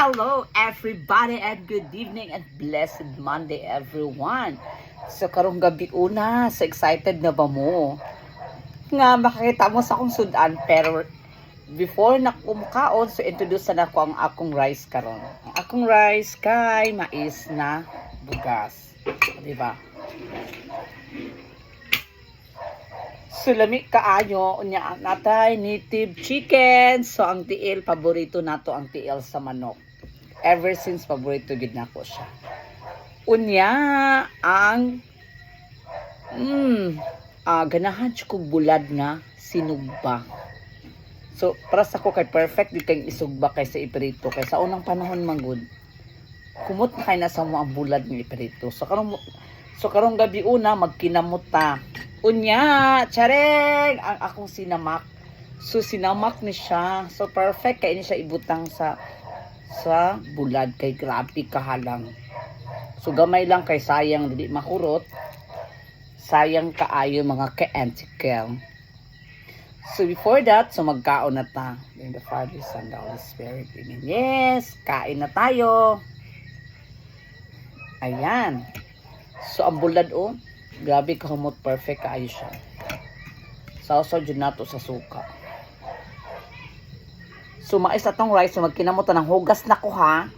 Hello everybody and good evening and blessed Monday everyone. So karong gabi una, so excited na ba mo? Nga makakita mo sa akong sudan pero before na kumakaon, so introduce na ako ang akong rice karon. Ang akong rice kay mais na bugas. Di ba? Sulami kaayo unya natay native chicken. So ang tiil paborito nato ang tiil sa manok. Ever since paborito gid nako siya. Unya ang ganahan siya kog bulad nga sinugba. So para sa ko kay perfect gid kay isugba kay sa iprito kay sa unang panahon manggod. Kumot na kay nasa mo ang bulad ng iprito. So karong gabi una magkinamot ta. Unya, chareng ang akong sinamak. So sinamak ni siya. So perfect kay ini siya ibutang sa bulad kay grabe kahalang. So gamay lang kay sayang dili makurot. Sayang kaayo mga ka-antikel. So before that, so magkaon na ta. In the Father, Son, the Holy Spirit. Amen. Yes, kain na tayo. Ayan. So ang bulad grabe kahumot, perfect kaayo siya. Sausaw jud nato sa suka. So mais atong rice, so magkinamot ng hugas na ko ha.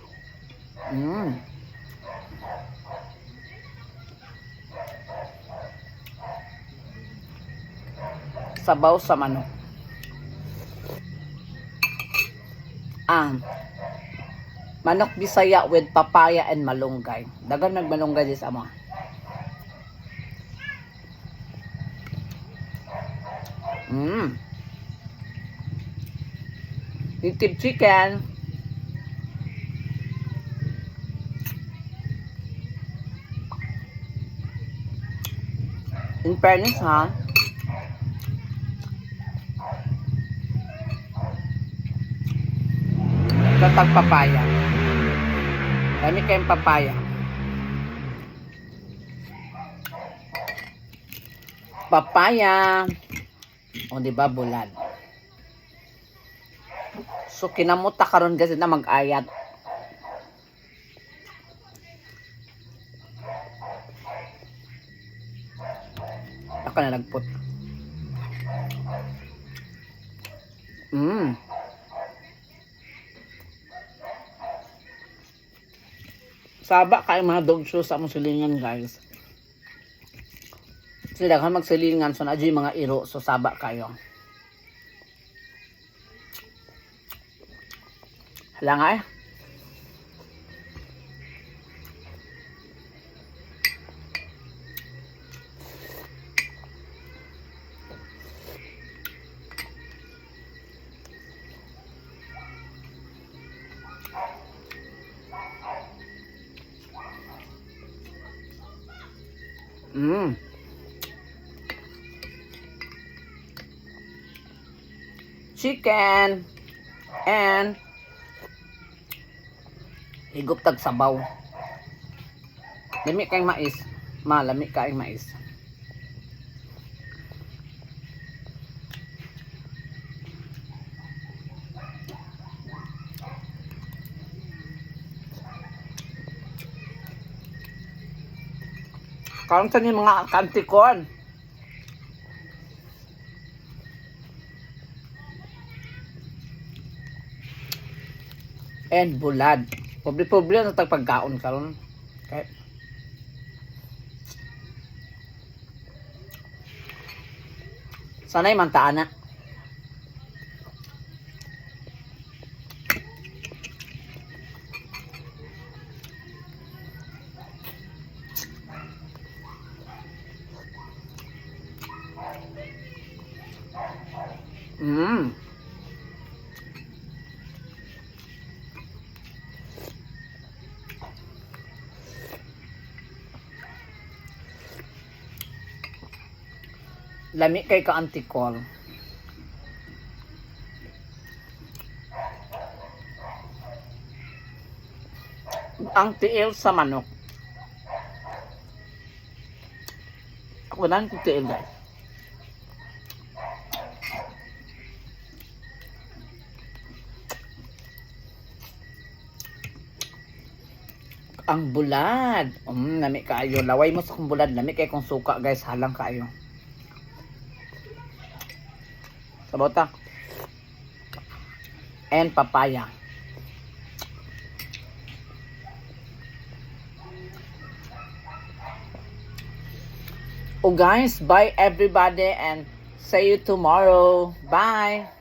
Sabaw sa manok. Manok Bisaya with papaya and malunggay. Dagan nagmalunggay dis amo. Native chicken. In fairness ha, tatag papaya. Dami kayong papaya. Papaya. O diba bulad. So kinamot ta karon kasi na mag-ayat. Ako na nagput. Saba kay mga dog shoes sa mong silingan guys. Sila kan magsilingan so na mga iro so saba kayo. Hala nga eh. Chicken and higop tag sabaw. Lami kay mais. Lami kay mais. Karon sa mga kantikon. And bulad. Pobre-pobre na tagpagkaon karon. Okay. Sanay man ta ana. Lami kay ka-antikol. Ang tiil sa manok. Ako lang yung tiil guys. ang bulad. Lami kaayo. Laway mo sa kong bulad. Lami kay kong suka guys. Halang kaayo. Sabota. And papaya. Oh guys, bye everybody and see you tomorrow. Bye.